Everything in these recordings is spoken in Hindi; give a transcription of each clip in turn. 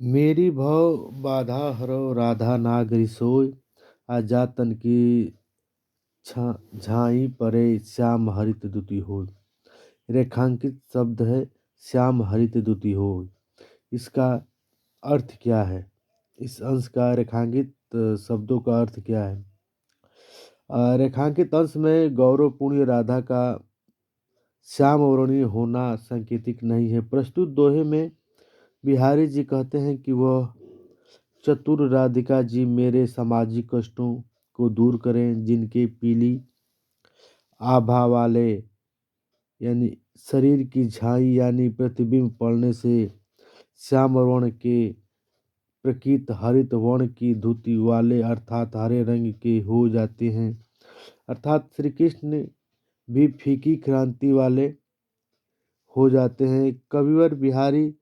मेरी भव बाधा हरौ राधा नागरी सोय। आजा तन की झाई परे श्याम हरित दुति होय। रेखांकित शब्द है श्याम हरित दुति होय। इसका अर्थ क्या है? इस अंश का रेखांकित शब्दों का अर्थ क्या है? रेखांकित अंश में गौरवपूर्ण राधा का श्याम वर्णीय होना सांकेतिक नहीं है। प्रस्तुत दोहे में बिहारी जी कहते हैं कि वह चतुर राधिका जी मेरे सामाजिक कष्टों को दूर करें, जिनके पीली आभा वाले यानी शरीर की झाई यानी प्रतिबिंब पड़ने से श्याम वर्ण के प्रकृत हरित वर्ण की धुति वाले अर्थात हरे रंग के हो जाते हैं। अर्थात श्री कृष्ण भी फीकी क्रांति वाले हो जाते हैं। कविवर बिहारी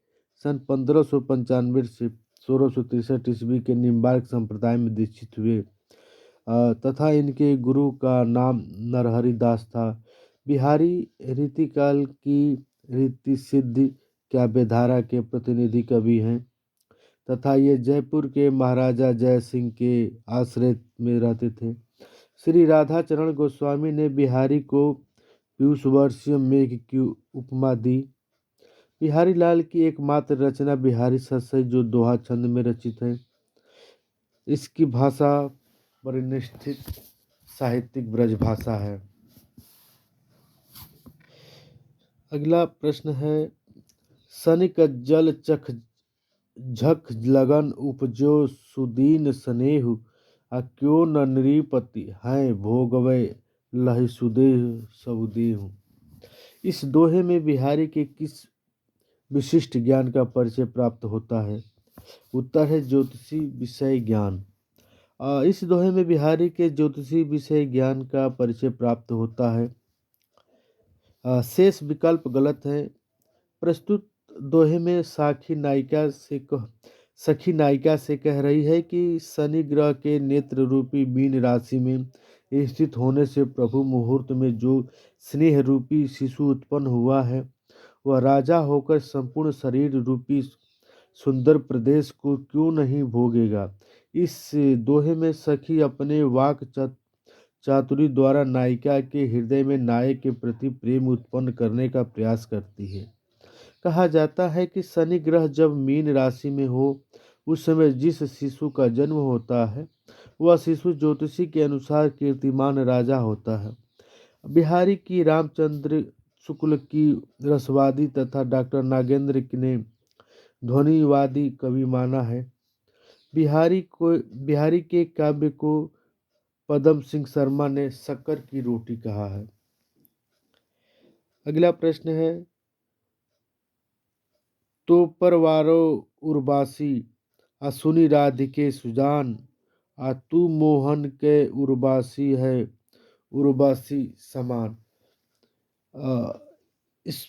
सन 1595 से 1663 ईस्वी के निम्बार्क संप्रदाय में दीक्षित हुए तथा इनके गुरु का नाम नरहरि दास था। बिहारी रीतिकाल की रीति सिद्धि काव्यधारा के प्रतिनिधि कवि हैं तथा ये जयपुर के महाराजा जय सिंह के आश्रय में रहते थे। श्री राधा चरण गोस्वामी ने बिहारी को पीयूष वर्षीय मेघ की उपमा दी। बिहारी लाल की एकमात्र रचना बिहारी सतसई जो दोहा छंद में रचित है। इसकी भाषा परिनिष्ठित साहित्यिक ब्रज भाषा है। अगला प्रश्न है सनिक जल चख झख लगन उपजो सुदीन स्नेहु क्यों न नृपति हैं भोगवै लहि सुदेह सबुदेहु। इस दोहे में बिहारी के किस विशिष्ट ज्ञान का परिचय प्राप्त होता है? उत्तर है ज्योतिषी विषय ज्ञान। इस दोहे में बिहारी के ज्योतिषी विषय ज्ञान का परिचय प्राप्त होता है। शेष विकल्प गलत है। प्रस्तुत दोहे में सखी नायिका से कह रही है कि शनि ग्रह के नेत्र रूपी मीन राशि में स्थित होने से प्रभु मुहूर्त में जो स्नेह रूपी शिशु उत्पन्न हुआ है वह राजा होकर संपूर्ण शरीर रूपी सुंदर प्रदेश को क्यों नहीं भोगेगा। इस दोहे में सखी अपने वाक चातुरी द्वारा नायिका के हृदय में नायक के प्रति प्रेम उत्पन्न करने का प्रयास करती है। कहा जाता है कि शनि ग्रह जब मीन राशि में हो उस समय जिस शिशु का जन्म होता है वह शिशु ज्योतिषी के अनुसार कीर्तिमान राजा होता है। बिहारी की रामचंद्र शुक्ल की रसवादी तथा डॉक्टर नागेंद्र ने ध्वनिवादी कवि माना है। बिहारी के काव्य को पदम सिंह शर्मा ने शक्कर की रोटी कहा है। अगला प्रश्न है तो परवारो उर्वासी सुनी राधिके सुजान तू मोहन के उर्वासी है उर्वासी समान। इस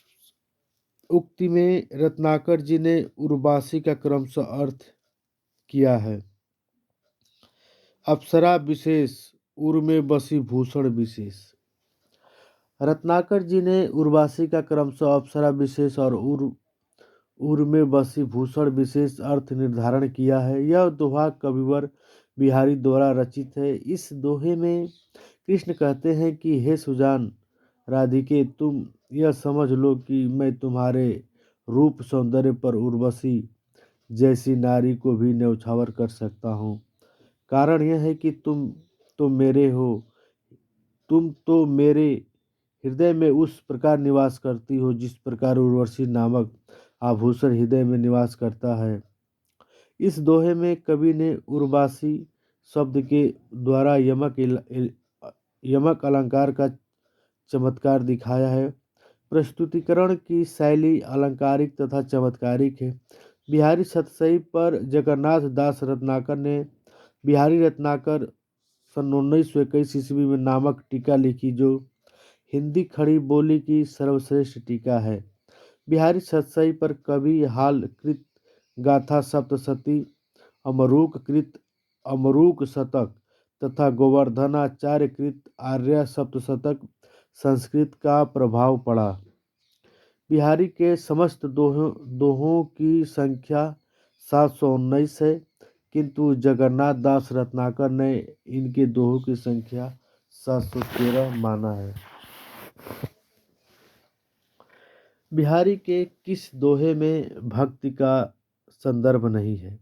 उक्ति में रत्नाकर जी ने उर्वासी का क्रमशः अर्थ किया है। अप्सरा विशेष उर में बसी भूषण विशेष। रत्नाकर जी ने उर्वासी का क्रमशः अप्सरा विशेष और उर में बसी भूषण विशेष अर्थ निर्धारण किया है। यह दोहा कविवर बिहारी द्वारा रचित है। इस दोहे में कृष्ण कहते हैं कि हे सुजान राधिके तुम यह समझ लो कि मैं तुम्हारे रूप सौंदर्य पर उर्वशी जैसी नारी को भी न्यौछावर कर सकता हूँ। कारण यह है कि तुम तो मेरे हो, तुम तो मेरे हृदय में उस प्रकार निवास करती हो जिस प्रकार उर्वशी नामक आभूषण हृदय में निवास करता है। इस दोहे में कवि ने उर्वासी शब्द के द्वारा यमक अलंकार का चमत्कार दिखाया है। प्रस्तुतिकरण की शैली अलंकारिक तथा चमत्कारिक है। बिहारी सतसई पर जगन्नाथ दास रत्नाकर ने बिहारी रत्नाकर सन 1921 ईस्वी में नामक टीका लिखी जो हिंदी खड़ी बोली की सर्वश्रेष्ठ टीका है। बिहारी सतसई पर कवि हाल कृत गाथा सप्तशती अमरूक कृत अमरूक शतक तथा गोवर्धनाचार्य कृत आर्य सप्तशतक संस्कृत का प्रभाव पड़ा। बिहारी के समस्त दोहों की संख्या 719 है, किंतु जगन्नाथ दास रत्नाकर ने इनके दोहों की संख्या 713 माना है। बिहारी के किस दोहे में भक्ति का संदर्भ नहीं है?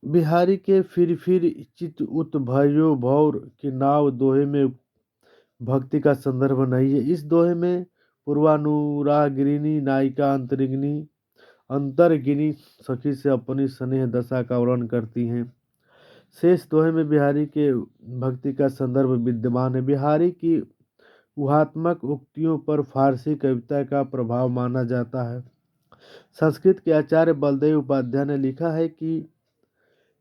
बिहारी के फिर चित उत भयो भौर की नाव दोहे में भक्ति का संदर्भ नहीं है। इस दोहे में पूर्वानुरागिनी नायिका अंतरगिनी सखी से अपनी स्नेह दशा का वर्णन करती हैं। शेष दोहे में बिहारी के भक्ति का संदर्भ विद्यमान है। बिहारी की ऊहात्मक उक्तियों पर फारसी कविता का प्रभाव माना जाता है। संस्कृत के आचार्य बलदेव उपाध्याय ने लिखा है कि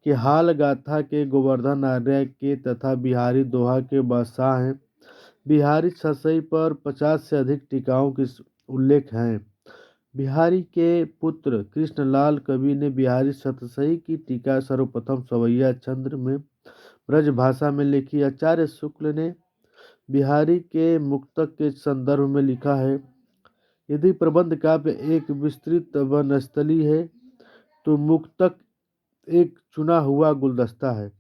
हाल गाथा के गोवर्धन आर्य के तथा बिहारी दोहा के बादशाह हैं। बिहारी छसई पर 50 से अधिक टीकाओं के उल्लेख हैं। बिहारी के पुत्र कृष्णलाल कवि ने बिहारी छसई की टीका सर्वप्रथम सवैया चंद्र में ब्रज भाषा में लिखी। आचार्य शुक्ल ने बिहारी के मुक्तक के संदर्भ में लिखा है, यदि प्रबंध काव्य एक विस्तृत वनस्थली है तो मुक्तक एक चुना हुआ गुलदस्ता है।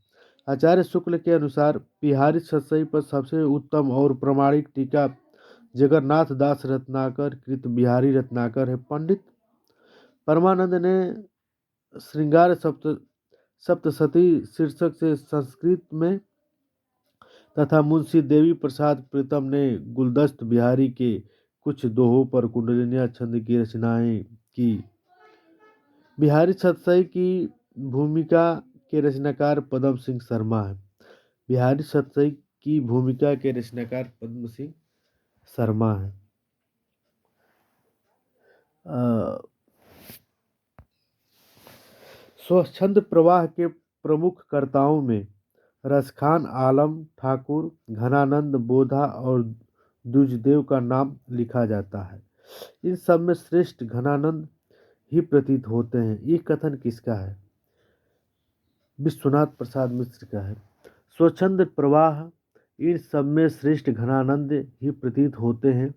आचार्य शुक्ल के अनुसार बिहारी छसई पर सबसे उत्तम और प्रामाणिक टीका जगन्नाथ दास रत्नाकर कृत बिहारी रत्नाकर है। पंडित परमानंद ने श्रृंगार सप्तशती शीर्षक से संस्कृत में तथा मुंशी देवी प्रसाद प्रीतम ने गुलदस्त बिहारी के कुछ दोहों पर कुंडलिनी छंद की रचनाएं की। बिहारी छसई की भूमिका के रचनाकार पद्म सिंह शर्मा है। बिहारी छसई की भूमिका के रचनाकार पद्म सिंह शर्मा है। स्वच्छंद प्रवाह के प्रमुख कर्ताओं में रसखान आलम ठाकुर, घनानंद बोधा और द्विजदेव का नाम लिखा जाता है। इन सब में श्रेष्ठ घनानंद ही प्रतीत होते हैं। ये कथन किसका है? विश्वनाथ प्रसाद मिश्र का है। स्वच्छंद प्रवाह इन सब में श्रेष्ठ घनानंद ही प्रतीत होते हैं,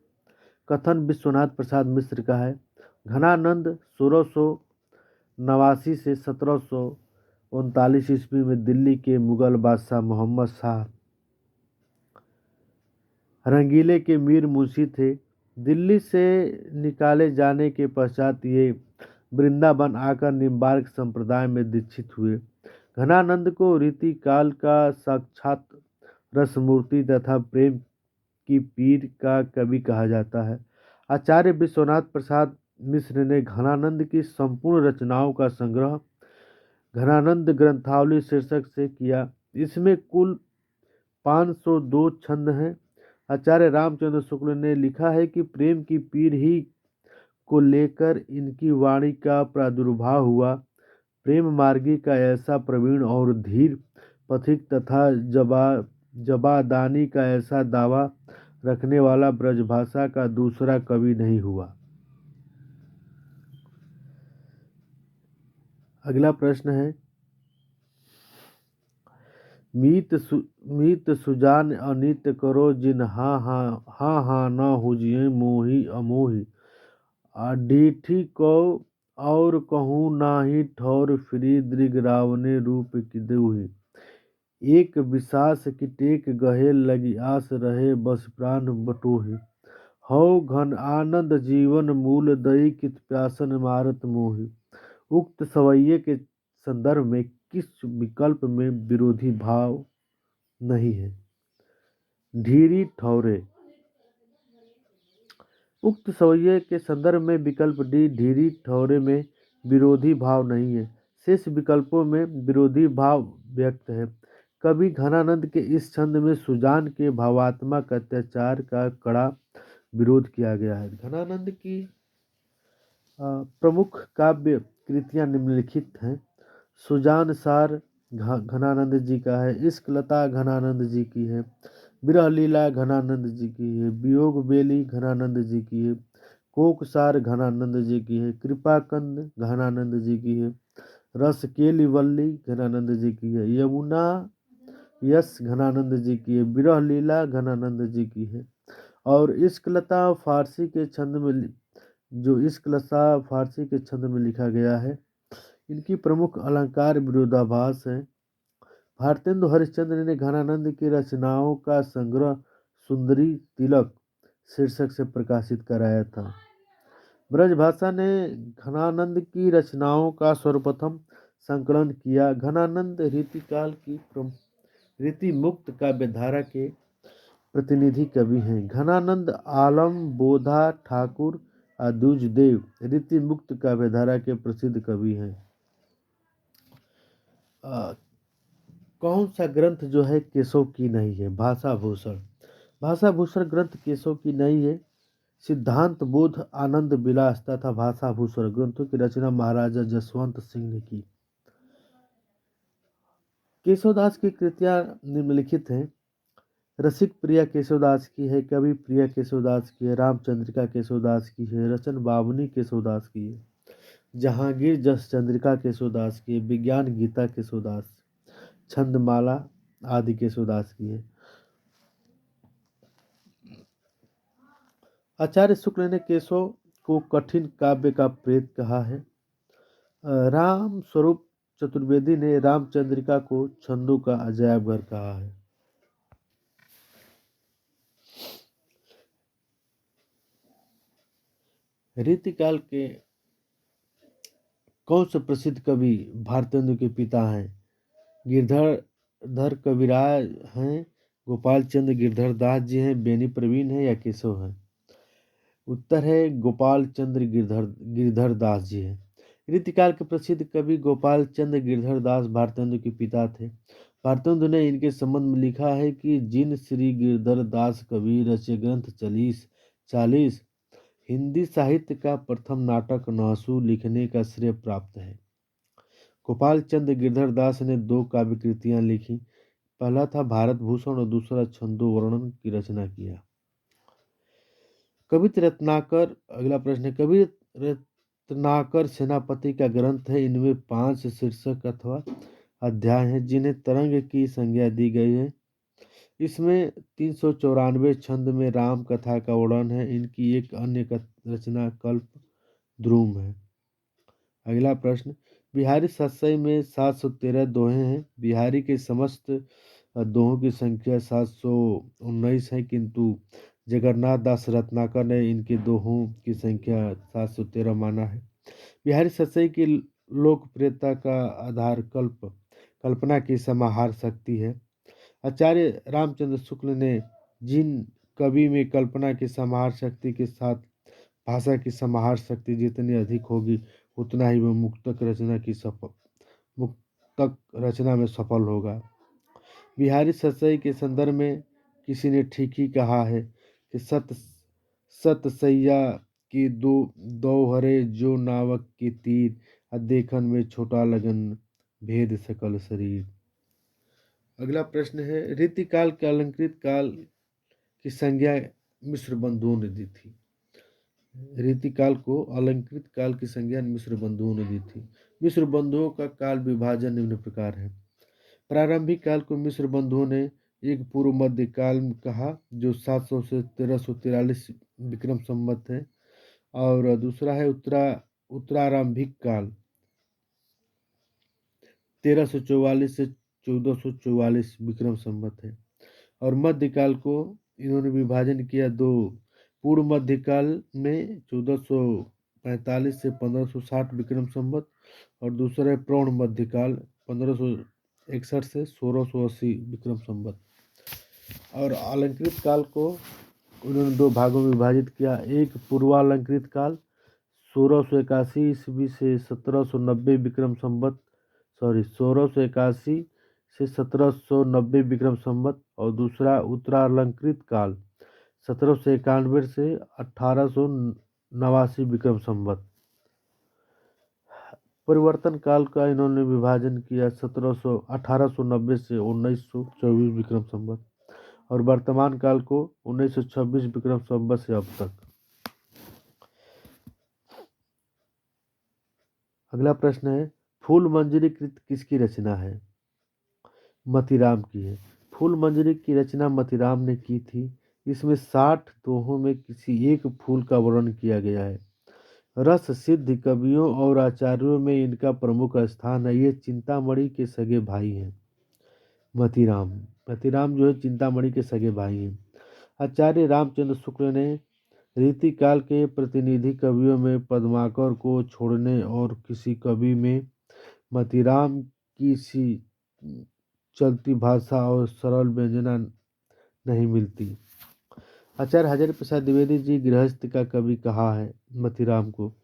कथन विश्वनाथ प्रसाद मिश्र का है। घनानंद 1689 से 1739 ईस्वी में दिल्ली के मुगल बादशाह मोहम्मद शाह रंगीले के मीर मुंशी थे। दिल्ली से निकाले जाने के पश्चात ये वृंदावन आकर निम्बार्क संप्रदाय में दीक्षित हुए। घनानंद को रीति काल का साक्षात रसमूर्ति तथा प्रेम की पीर का कवि कहा जाता है। आचार्य विश्वनाथ प्रसाद मिश्र ने घनानंद की संपूर्ण रचनाओं का संग्रह घनानंद ग्रंथावली शीर्षक से किया। इसमें कुल 502 छंद हैं। आचार्य रामचंद्र शुक्ल ने लिखा है कि प्रेम की पीर ही को लेकर इनकी वाणी का प्रादुर्भाव हुआ। प्रेम मार्गी का ऐसा प्रवीण और धीर पथिक तथा जबादानी का ऐसा दावा रखने वाला ब्रजभाषा का दूसरा कवि नहीं हुआ। अगला प्रश्न है, मीत सुजान अनित करो जिन हाँ न हुजिए मोही अमोही डीठी को और कहूँ नाही ठौर फ्री दृग रावने रूप की देहुही एक विशास की टेक गहे लगी आस रहे बस प्राण बटोही हौ घन आनंद जीवन मूल दई कित प्यासन मारत मोही। उक्त सवैये के संदर्भ में किस विकल्प में विरोधी भाव नहीं है? ढीरी ठौरे। उक्त सवैये के संदर्भ में विकल्प डी ढीरी ठौरे में विरोधी भाव नहीं है। शेष विकल्पों में विरोधी भाव व्यक्त है। कवि घनानंद के इस छंद में सुजान के भावात्मक अत्याचार का कड़ा विरोध किया गया है। घनानंद की प्रमुख काव्य कृतियां निम्नलिखित हैं। सुजान सार घनानंद जी का है। इश्क लता घनानंद जी की है। विरह लीला घनानंद जी की है। वियोग बेली घनानंद जी की है। कोकसार घनानंद जी की है। कृपाकंद घनानंद जी की है। रस केली वल्ली घनानंद जी की है। यमुना यश घनानंद जी की है। विरह लीला घनानंद जी की है। और इश्क लता फारसी के छंद में जो इश्क लसा फारसी के छंद में लिखा गया है। इनकी प्रमुख अलंकार विरोधाभास है। भारतेंदु हरिश्चंद्र ने घनानंद की रचनाओं का संग्रह सुंदरी तिलक शीर्षक से प्रकाशित कराया था। ब्रजभाषा ने घनानंद की रचनाओं का सर्वप्रथम संकलन किया। घनानंद रीतिकाल की रीति मुक्त काव्यधारा के प्रतिनिधि कवि हैं। घनानंद आलम बोधा ठाकुर अदुज देव रीति मुक्त काव्यधारा के प्रसिद्ध कवि हैं। कौन सा ग्रंथ जो है केशव की नहीं है? भाषा भूषण। भाषा भूषण ग्रंथ केशव की नहीं है। सिद्धांत बोध आनंद विलास तथा भाषा भूषण ग्रंथों की रचना महाराजा जसवंत सिंह ने की। केशवदास की कृतियां निम्नलिखित हैं। रसिक प्रिया केशवदास की है, कवि प्रिया केशवदास की है, रामचंद्रिका केशवदास की है, रचन बावनी केशवदास की है, जहांगीर जस चंद्रिका केशवदास की है, विज्ञान गीता केशवदास, छंदमाला आदि केशवदास की है। आचार्य शुक्ल ने केशव को कठिन काव्य का प्रेत कहा है। राम स्वरूप चतुर्वेदी ने रामचंद्रिका को छंदों का अजायब घर कहा है। रीतिकाल के कौन से प्रसिद्ध कवि भारतेंदु के पिता हैं? गिरधर कविराज हैं, गोपाल चंद्र गिरधर दास जी हैं, बेनी प्रवीण हैं या केशव हैं? उत्तर है गोपाल चंद्र गिरधर दास जी हैं। रीतिकाल के प्रसिद्ध कवि गोपाल चंद्र गिरधर दास भारतेंदु के पिता थे। भारतेंदु ने इनके संबंध में लिखा है कि जिन श्री गिरधर दास कवि रचे ग्रंथ 40 हिंदी साहित्य का प्रथम नाटक नहसू लिखने का श्रेय प्राप्त है। गोपाल चंद्र गिरधर दास ने 2 काव्य कृतियां लिखी। पहला था भारत भूषण और दूसरा छंदो वर्णन की रचना किया। कवित रत्नाकर, अगला प्रश्न है, कवित रत्नाकर सेनापति का ग्रंथ है। इनमें 5 शीर्षक अथवा अध्याय हैं जिन्हें तरंग की संज्ञा दी गई है। इसमें 394 छंद में राम कथा का वर्णन है। इनकी एक अन्य रचना कल्प द्रुम है। अगला प्रश्न, बिहारी सतसई में 713 दोहे हैं। बिहारी के समस्त दोहों की संख्या 719 है, किंतु जगन्नाथ दास रत्नाकर ने इनके दोहों की संख्या 713 माना है। बिहारी सतसई की लोकप्रियता का आधार कल्पना की समाहार शक्ति है। आचार्य रामचंद्र शुक्ल ने जिन कवि में कल्पना की समाहार शक्ति के साथ भाषा की समाहार शक्ति जितनी अधिक होगी उतना ही वह मुक्तक रचना में सफल होगा। बिहारी सतसई के संदर्भ में किसी ने ठीक ही कहा है कि सत सैया की दोहरे जो नावक की तीर देखन में छोटा लगन भेद सकल शरीर। अगला प्रश्न है, रीतिकाल के अलंकृत काल की संज्ञा मिश्र बंधुओं ने दी थी। रीतिकाल को अलंकृत काल की संज्ञा मिश्र बंधुओं ने दी थी। मिश्र बंधुओं का काल विभाजन निम्न प्रकार है। प्रारंभिक काल को मिश्र बंधुओं ने एक पूर्व मध्य काल कहा जो 700 से 1343 विक्रम संवत है, और दूसरा है उत्तरारंभिक काल 1344 से 1444 विक्रम संवत है, और मध्यकाल को इन्होंने विभाजन किया 2। पूर्व मध्यकाल में 1445 से 1560 विक्रम संवत, और दूसरा है प्रौढ़ मध्यकाल 1561 से 1680 विक्रम संवत। और अलंकृत काल को उन्होंने 2 भागों में विभाजित किया। एक पूर्वालंकृत काल 1681 ईस्वी से 1790 विक्रम संवत 1681 से 1790 विक्रम संवत, और दूसरा उत्तरालंकृत काल 1791 से 1889 विक्रम संवत। परिवर्तन काल का इन्होंने विभाजन किया 1890 से 1924 विक्रम संवत, और वर्तमान काल को 1926 विक्रम संवत से अब तक। अगला प्रश्न है, फूल मंजरी कृत किसकी रचना है? मतीराम की है। फूल मंजरी की रचना मतीराम ने की थी। इसमें 60 दोहों में किसी एक फूल का वर्णन किया गया है। रस सिद्ध कवियों और आचार्यों में इनका प्रमुख स्थान है। ये चिंतामणि के सगे भाई हैं। मतीराम मतीराम जो है चिंतामणि के सगे भाई हैं। आचार्य रामचंद्र शुक्ल ने रीतिकाल के प्रतिनिधि कवियों में पद्माकर को छोड़ने और किसी कवि में मतीराम की सी चलती भाषा और सरल व्यंजना नहीं मिलती। आचार्य हजारी प्रसाद द्विवेदी जी गृहस्थ का कवि कहा है मतीराम को।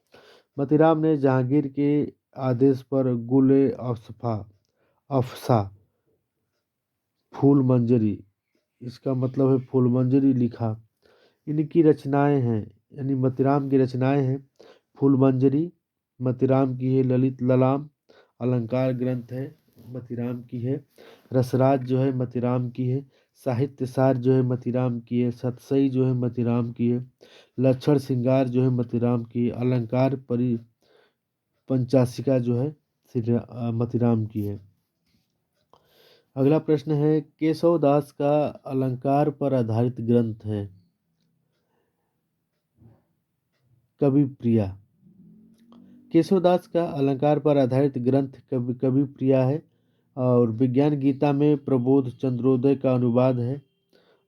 मतीराम ने जहांगीर के आदेश पर गुले अफसा फूल मंजरी, इसका मतलब है फूल मंजरी लिखा। इनकी रचनाएं हैं, यानी मतीराम की रचनाएं हैं फूल मंजरी मतीराम की है, ललित ललाम अलंकार ग्रंथ है मतीराम की है, रसराज जो है मतीराम की है, साहित्य सार जो है मतीराम की है, सतसई जो है मतीराम की है, लक्षण श्रृंगार जो है मतीराम की है, अलंकार परि पंचाशिका जो है मतीराम की है। अगला प्रश्न है केशव दास का अलंकार पर आधारित ग्रंथ है कवि प्रिया। केशवदास का अलंकार पर आधारित ग्रंथ कवि प्रिया है और विज्ञान गीता में प्रबोध चंद्रोदय का अनुवाद है।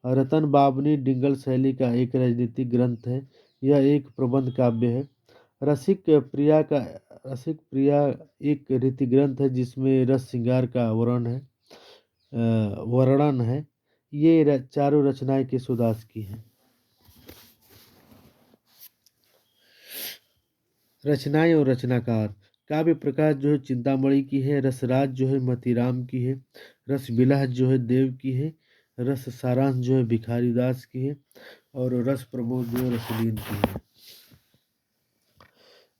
रतन बाबनी डिंगल शैली का एक राजनीतिक ग्रंथ है। यह एक प्रबंध काव्य है। रसिक प्रिया एक रीति ग्रंथ है जिसमें रस श्रृंगार का वर्णन है। ये चारों रचनाएं केशवदास की हैं। रचनाएं और रचनाकार काव्य प्रकाश जो है चिंतामणि की है, रसराज जो है मतीराम की है, रस विलास जो है देव की है, रस सारांश जो है भिखारी दास की है और रस प्रबोध जो है रसलीन की है।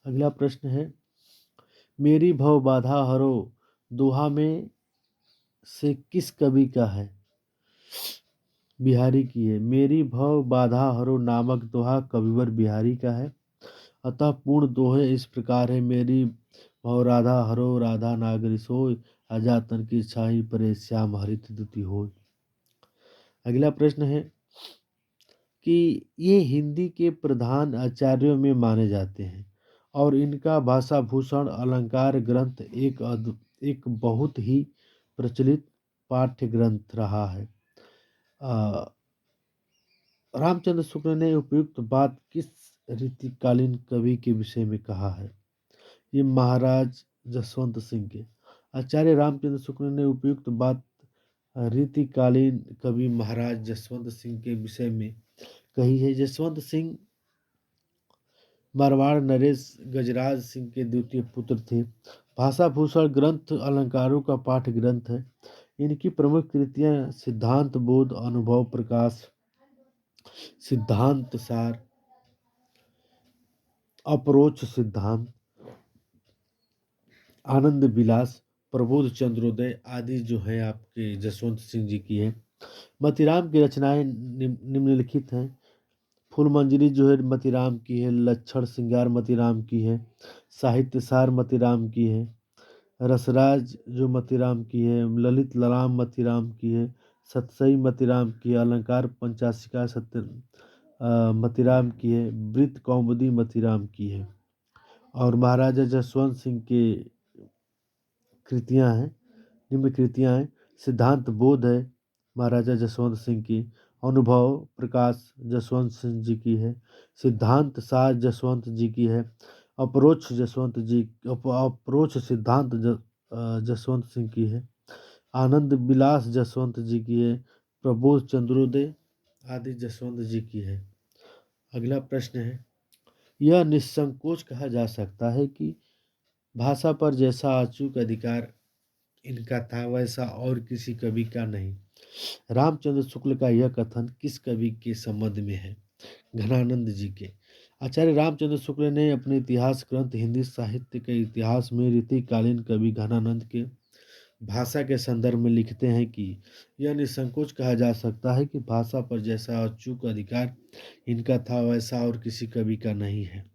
अगला प्रश्न है मेरी भव बाधा हरो दोहा में से किस कवि का है? बिहारी की है। मेरी भव बाधा हरो नामक दोहा कविवर बिहारी का है। अतः पूर्ण दोहे इस प्रकार है मेरी भव राधा हरो राधा नागरी सोय अजातन की छाई परे श्याम हरित दुति होय। अगला प्रश्न है कि ये हिंदी के प्रधान आचार्यों में माने जाते हैं और इनका भाषा भूषण अलंकार ग्रंथ एक बहुत ही प्रचलित पाठ्य ग्रंथ रहा है। रामचंद्र शुक्ल ने उपयुक्त बात किस रीतिकालीन कवि के विषय में कहा है? ये महाराज जसवंत सिंह के। आचार्य रामचंद्र शुक्ल ने उपयुक्त बात रीतिकालीन कवि महाराज जसवंत सिंह के विषय में कही है। जसवंत सिंह मारवाड़ नरेश गजराज सिंह के द्वितीय पुत्र थे। भाषा भूषण ग्रंथ अलंकारों का पाठ ग्रंथ है। इनकी प्रमुख कृतियां सिद्धांत बोध, अनुभव प्रकाश, सिद्धांत सार, अपरोक्ष सिद्धांत, आनंद विलास, प्रबोध चंद्रोदय आदि जो है आपके जसवंत सिंह जी की है। मतीराम की रचनाएं निम्नलिखित हैं। फूल मंजरी जो है मतीराम की है, लक्षण श्रृंगार मतीराम की है, साहित्य सार मतीराम की है, रसराज जो मतीराम की है, ललित ललाम मतीराम की है, सतसई मतीराम की है, अलंकार पंचाशिका मतीराम की है, वृत्त कौमुदी मतीराम की है और महाराजा जसवंत सिंह के कृतियां हैं, निम्न कृतियां हैं। सिद्धांत बोध है महाराजा जसवंत सिंह की, अनुभव प्रकाश जसवंत सिंह जी की है, सिद्धांत सार जसवंत जी की है, अप्रोच सिद्धांत जसवंत सिंह की है, आनंद विलास जसवंत जी की है, प्रबोध चंद्रोदय आदि जसवंत जी की है। अगला प्रश्न है यह निसंकोच कहा जा सकता है कि भाषा पर जैसा अचूक अधिकार इनका था वैसा और किसी कवि का नहीं। रामचंद्र शुक्ल का यह कथन किस कवि के संबंध में है? घनानंद जी के। आचार्य रामचंद्र शुक्ल ने अपने इतिहास ग्रंथ हिंदी साहित्य के इतिहास में रीतिकालीन कवि घनानंद के भाषा के संदर्भ में लिखते हैं कि यह निसंकोच कहा जा सकता है कि भाषा पर जैसा अचूक अधिकार इनका था वैसा और किसी कवि का नहीं है।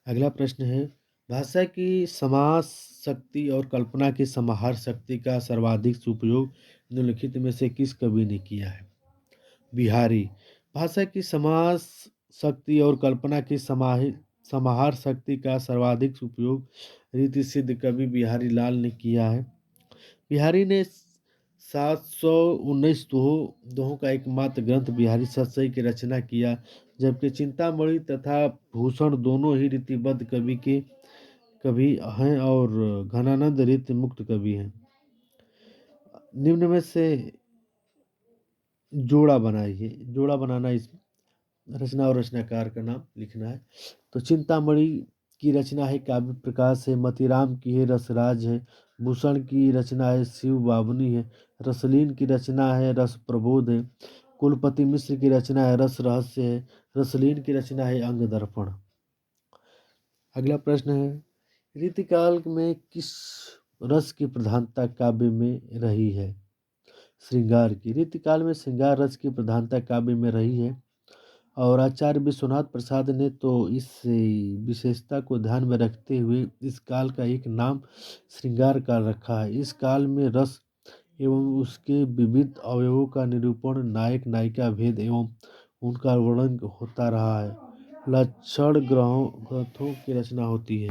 अगला प्रश्न है भाषा की समास शक्ति और कल्पना की समाहार शक्ति का सर्वाधिक उपयोग निम्नलिखित में से किस कवि ने किया है? बिहारी। भाषा की समास शक्ति और कल्पना की समाहार शक्ति का सर्वाधिक उपयोग रीति सिद्ध कवि बिहारी लाल ने किया है। बिहारी ने 719 दोहों का एकमात्र ग्रंथ बिहारी सतसई की रचना किया, जबकि चिंतामणि तथा भूषण दोनों ही रीतिबद्ध कवि हैं और घनानंद रीति मुक्त कवि हैं। निम्न में से जोड़ा बनाइए। जोड़ा बनाना इस रचना और रचनाकार का नाम लिखना है। तो चिंतामणि की रचना है काव्य प्रकाश है, मतीराम की है रसराज है, भूषण की रचना है शिव बावनी है, रसलीन की रचना है रस प्रबोध है, कुलपति मिश्र की रचना है रस रहस्य है, रसलीन की रचना है अंग दर्पण। अगला प्रश्न है, रीतिकाल में किस रस की प्रधानता काव्य में रही है? श्रृंगार की। रीतिकाल में श्रृंगार रस की प्रधानता काव्य में रही है और आचार्य विश्वनाथ प्रसाद ने तो इस विशेषता को ध्यान में रखते हुए इस काल का एक नाम श्रृंगार काल रखा है। इस काल में रस एवं उसके विविध अवयवों का निरूपण, नायक नायिका भेद एवं उनका वर्णन होता रहा है। लक्षण ग्रंथों की रचना होती है।